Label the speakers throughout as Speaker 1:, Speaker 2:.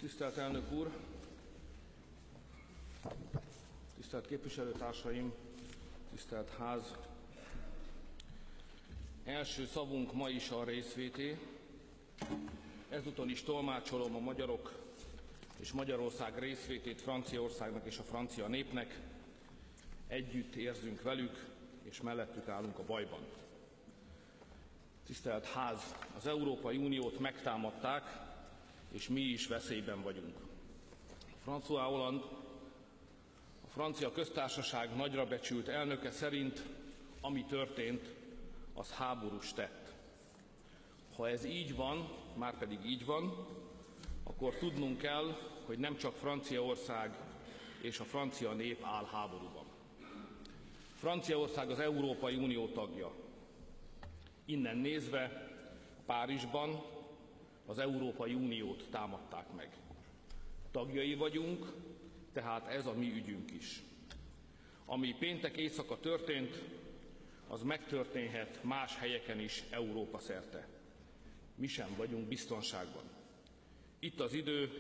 Speaker 1: Tisztelt elnök úr, tisztelt képviselőtársaim, tisztelt ház! Első szavunk ma is a részvété. Ezúton is tolmácsolom a magyarok és Magyarország részvétét Franciaországnak és a francia népnek. Együtt érzünk velük, és mellettük állunk a bajban. Tisztelt ház! Az Európai Uniót megtámadták, és mi is veszélyben vagyunk. François Hollande, a francia köztársaság nagyra becsült elnöke szerint, ami történt, az háborús tett. Ha ez így van, márpedig így van, akkor tudnunk kell, hogy nem csak Franciaország és a francia nép áll háborúban. Franciaország az Európai Unió tagja. Innen nézve Párizsban az Európai Uniót támadták meg. Tagjai vagyunk, tehát ez a mi ügyünk is. Ami péntek éjszaka történt, az megtörténhet más helyeken is Európa szerte. Mi sem vagyunk biztonságban. Itt az idő,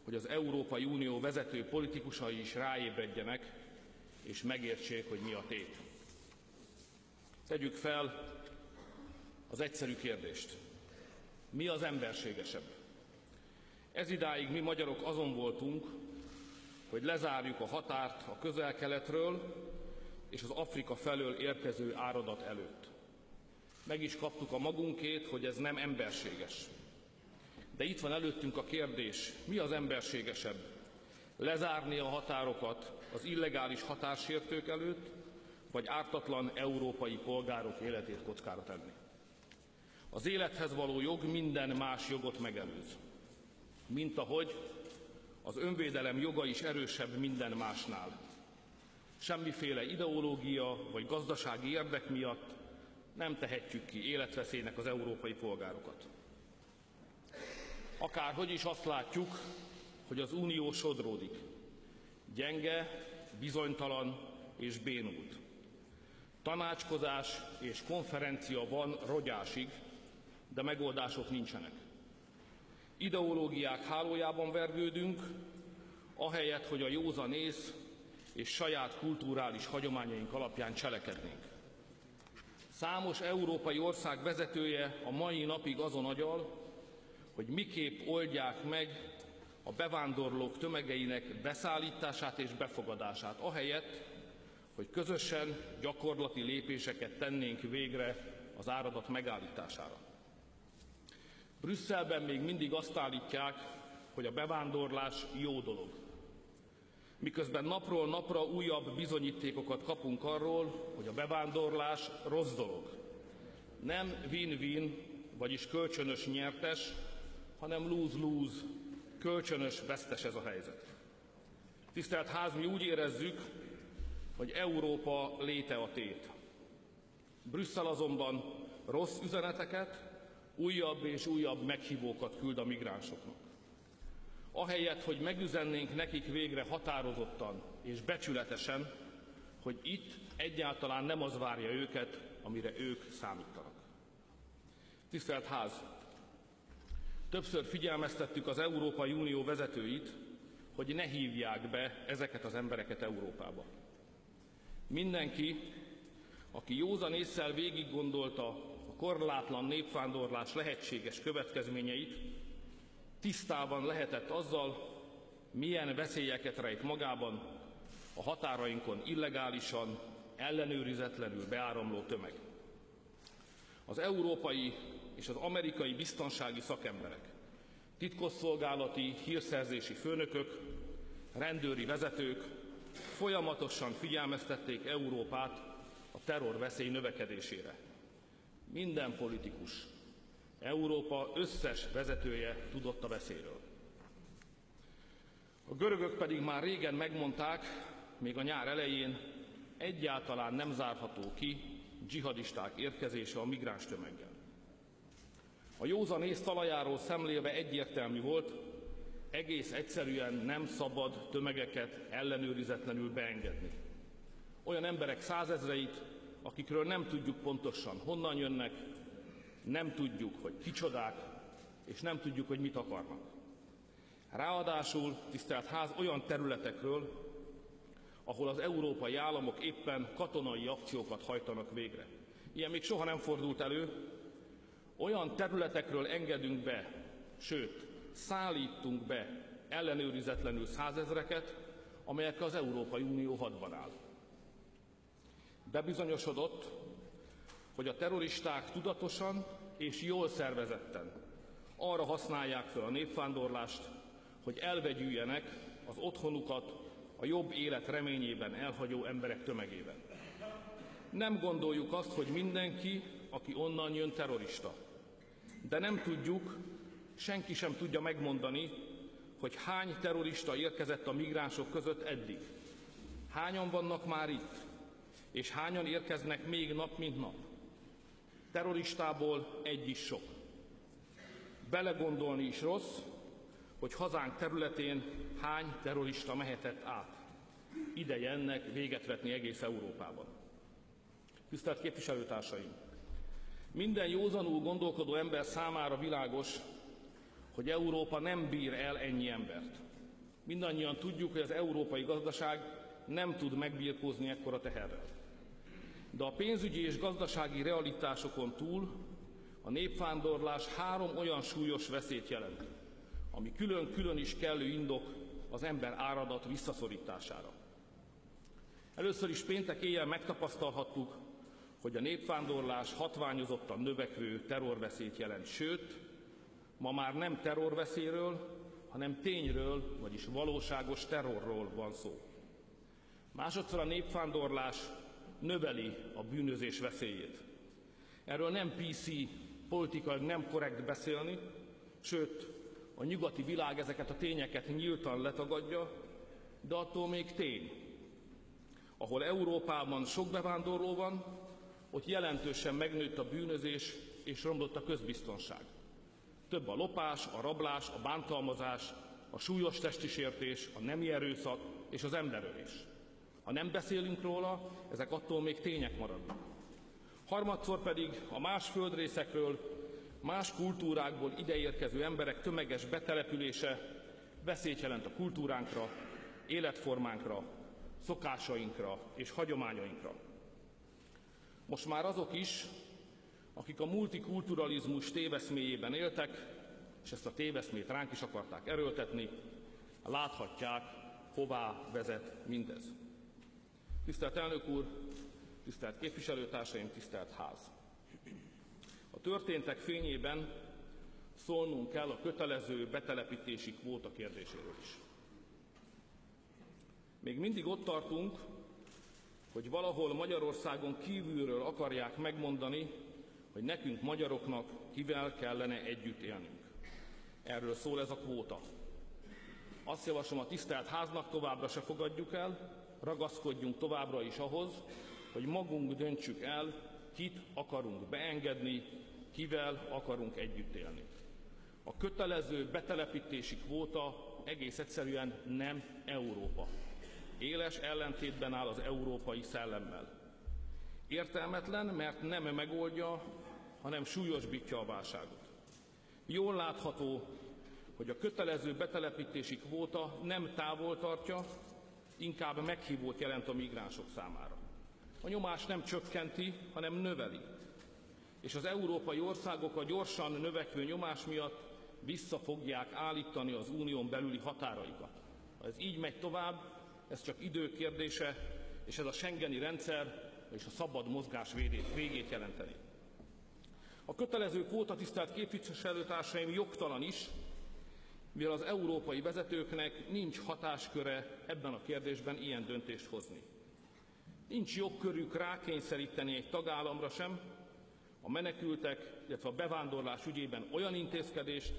Speaker 1: hogy az Európai Unió vezető politikusai is ráébredjenek, és megértsék, hogy mi a tét. Tegyük fel az egyszerű kérdést. Mi az emberségesebb? Ezidáig mi magyarok azon voltunk, hogy lezárjuk a határt a Közel-Keletről és az Afrika felől érkező áradat előtt. Meg is kaptuk a magunkét, hogy ez nem emberséges. De itt van előttünk a kérdés, mi az emberségesebb? Lezárni a határokat az illegális határsértők előtt, vagy ártatlan európai polgárok életét kockára tenni? Az élethez való jog minden más jogot megelőz. Mint ahogy az önvédelem joga is erősebb minden másnál. Semmiféle ideológia vagy gazdasági érdek miatt nem tehetjük ki életveszélynek az európai polgárokat. Akárhogy is azt látjuk, hogy az Unió sodródik. Gyenge, bizonytalan és bénult. Tanácskozás és konferencia van rogyásig, de megoldások nincsenek. Ideológiák hálójában vergődünk, ahelyett, hogy a józan ész és saját kulturális hagyományaink alapján cselekednénk. Számos európai ország vezetője a mai napig azon agyal, hogy miképp oldják meg a bevándorlók tömegeinek beszállítását és befogadását, ahelyett, hogy közösen gyakorlati lépéseket tennénk végre az áradat megállítására. Brüsszelben még mindig azt állítják, hogy a bevándorlás jó dolog. Miközben napról napra újabb bizonyítékokat kapunk arról, hogy a bevándorlás rossz dolog. Nem win-win, vagyis kölcsönös nyertes, hanem lose-lose, kölcsönös vesztes ez a helyzet. Tisztelt ház, mi úgy érezzük, hogy Európa léte a tét. Brüsszel azonban rossz üzeneteket, újabb és újabb meghívókat küld a migránsoknak. Ahelyett, hogy megüzennénk nekik végre határozottan és becsületesen, hogy itt egyáltalán nem az várja őket, amire ők számítanak. Tisztelt ház! Többször figyelmeztettük az Európai Unió vezetőit, hogy ne hívják be ezeket az embereket Európába. Mindenki, aki józan ésszel végig gondolta a korlátlan népvándorlás lehetséges következményeit, tisztában lehetett azzal, milyen veszélyeket rejt magában a határainkon illegálisan, ellenőrizetlenül beáramló tömeg. Az európai és az amerikai biztonsági szakemberek, titkosszolgálati hírszerzési főnökök, rendőri vezetők folyamatosan figyelmeztették Európát a terrorveszély növekedésére. Minden politikus, Európa összes vezetője tudott a veszélyről. A görögök pedig már régen megmondták, még a nyár elején, egyáltalán nem zárható ki dzsihadisták érkezése a migráns tömeggel. A józan ész talajáról szemlélve egyértelmű volt, egész egyszerűen nem szabad tömegeket ellenőrizetlenül beengedni. Olyan emberek százezreit, akikről nem tudjuk pontosan honnan jönnek, nem tudjuk, hogy kicsodák, és nem tudjuk, hogy mit akarnak. Ráadásul, tisztelt Ház, olyan területekről, ahol az európai államok éppen katonai akciókat hajtanak végre. Ilyen még soha nem fordult elő. Olyan területekről engedünk be, sőt, szállítunk be ellenőrizetlenül százezreket, amelyekkel az Európai Unió hadban áll. Bebizonyosodott, hogy a terroristák tudatosan és jól szervezetten arra használják fel a népvándorlást, hogy elvegyüljenek az otthonukat a jobb élet reményében elhagyó emberek tömegében. Nem gondoljuk azt, hogy mindenki, aki onnan jön, terrorista. De nem tudjuk, senki sem tudja megmondani, hogy hány terrorista érkezett a migránsok között eddig. Hányan vannak már itt, és hányan érkeznek még nap mint nap. Terroristából egy is sok. Belegondolni is rossz, hogy hazánk területén hány terrorista mehetett át. Ideje ennek véget vetni egész Európában. Tisztelt képviselőtársaim! Minden józanul gondolkodó ember számára világos, hogy Európa nem bír el ennyi embert. Mindannyian tudjuk, hogy az európai gazdaság nem tud megbirkózni ekkora teherrel. De a pénzügyi és gazdasági realitásokon túl a népvándorlás 3 olyan súlyos veszélyt jelent, ami külön-külön is kellő indok az ember áradat visszaszorítására. Először is péntek éjjel megtapasztalhattuk, hogy a népvándorlás hatványozottan növekvő terrorveszélyt jelent, sőt, ma már nem terrorveszélyről, hanem tényről, vagyis valóságos terrorról van szó. Másodszor a népvándorlás növeli a bűnözés veszélyét. Erről nem PC, politikailag nem korrekt beszélni, sőt, a nyugati világ ezeket a tényeket nyíltan letagadja, de attól még tény. Ahol Európában sok bevándorló van, ott jelentősen megnőtt a bűnözés és romlott a közbiztonság. Több a lopás, a rablás, a bántalmazás, a súlyos testi sértés, a nemi erőszak és az emberölés. Ha nem beszélünk róla, ezek attól még tények maradnak. Harmadszor pedig a más földrészekről, más kultúrákból ideérkező emberek tömeges betelepülése veszélyt jelent a kultúránkra, életformánkra, szokásainkra és hagyományainkra. Most már azok is, akik a multikulturalizmus téveszméjében éltek, és ezt a téveszmét ránk is akarták erőltetni, láthatják, hová vezet mindez. Tisztelt elnök úr, tisztelt képviselőtársaim, tisztelt ház! A történtek fényében szólnunk kell a kötelező betelepítési kvóta kérdéséről is. Még mindig ott tartunk, hogy valahol Magyarországon kívülről akarják megmondani, hogy nekünk magyaroknak kivel kellene együtt élnünk. Erről szól ez a kvóta. Azt javaslom a tisztelt háznak, továbbra se fogadjuk el, ragaszkodjunk továbbra is ahhoz, hogy magunk döntsük el, kit akarunk beengedni, kivel akarunk együtt élni. A kötelező betelepítési kvóta egész egyszerűen nem Európa. Éles ellentétben áll az európai szellemmel. Értelmetlen, mert nem megoldja, hanem súlyosbítja a válságot. Jól látható, hogy a kötelező betelepítési kvóta nem távol tartja, inkább meghívót jelent a migránsok számára. A nyomás nem csökkenti, hanem növeli. És az európai országok a gyorsan növekvő nyomás miatt vissza fogják állítani az unión belüli határaikat. Ha ez így megy tovább, ez csak idő kérdése, és ez a schengeni rendszer és a szabad mozgás végét jelenteni. A kötelező kvóta, tisztelt képviselőtársaim, jogtalan is, mivel az európai vezetőknek nincs hatásköre ebben a kérdésben ilyen döntést hozni. Nincs jogkörük rákényszeríteni egy tagállamra sem a menekültek, illetve a bevándorlás ügyében olyan intézkedést,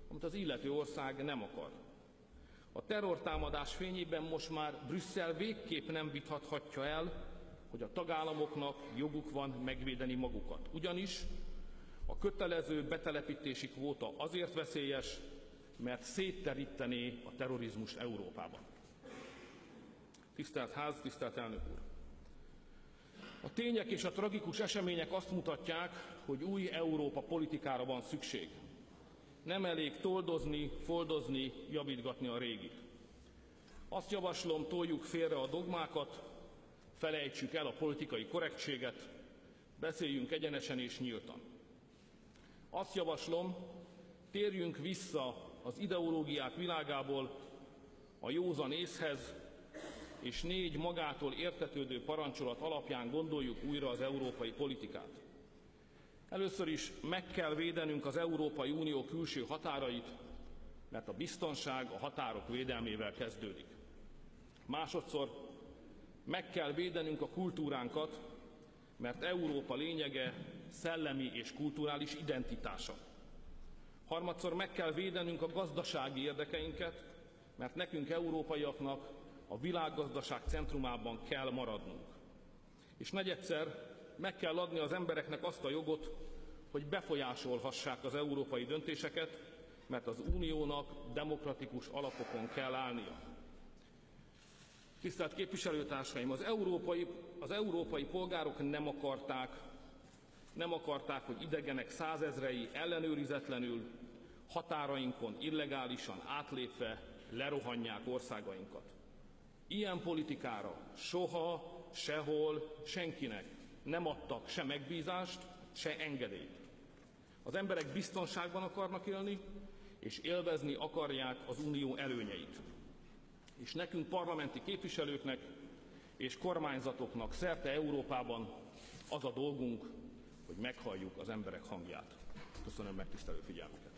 Speaker 1: amit az illető ország nem akar. A terrortámadás fényében most már Brüsszel végképp nem vitathatja el, hogy a tagállamoknak joguk van megvédeni magukat. Ugyanis a kötelező betelepítési kvóta azért veszélyes, mert szétterítené a terrorizmust Európában. Tisztelt Ház, tisztelt elnök úr! A tények és a tragikus események azt mutatják, hogy új Európa politikára van szükség. Nem elég toldozni, foldozni, javítgatni a régit. Azt javaslom, toljuk félre a dogmákat, felejtsük el a politikai korrektséget, beszéljünk egyenesen és nyíltan. Azt javaslom, térjünk vissza az ideológiák világából a józan észhez, és 4 magától értetődő parancsolat alapján gondoljuk újra az európai politikát. Először is meg kell védenünk az Európai Unió külső határait, mert a biztonság a határok védelmével kezdődik. Másodszor meg kell védenünk a kultúránkat, mert Európa lényege szellemi és kulturális identitása. Harmadszor meg kell védenünk a gazdasági érdekeinket, mert nekünk, európaiaknak a világgazdaság centrumában kell maradnunk. És negyedszer meg kell adni az embereknek azt a jogot, hogy befolyásolhassák az európai döntéseket, mert az uniónak demokratikus alapokon kell állnia. Tisztelt képviselőtársaim, az európai polgárok nem akarták, hogy idegenek százezrei ellenőrizetlenül, határainkon illegálisan átlépve lerohanják országainkat. Ilyen politikára soha, sehol, senkinek nem adtak se megbízást, se engedélyt. Az emberek biztonságban akarnak élni, és élvezni akarják az unió előnyeit. És nekünk, parlamenti képviselőknek és kormányzatoknak szerte Európában az a dolgunk, hogy meghalljuk az emberek hangját. Köszönöm megtisztelő figyelmüket.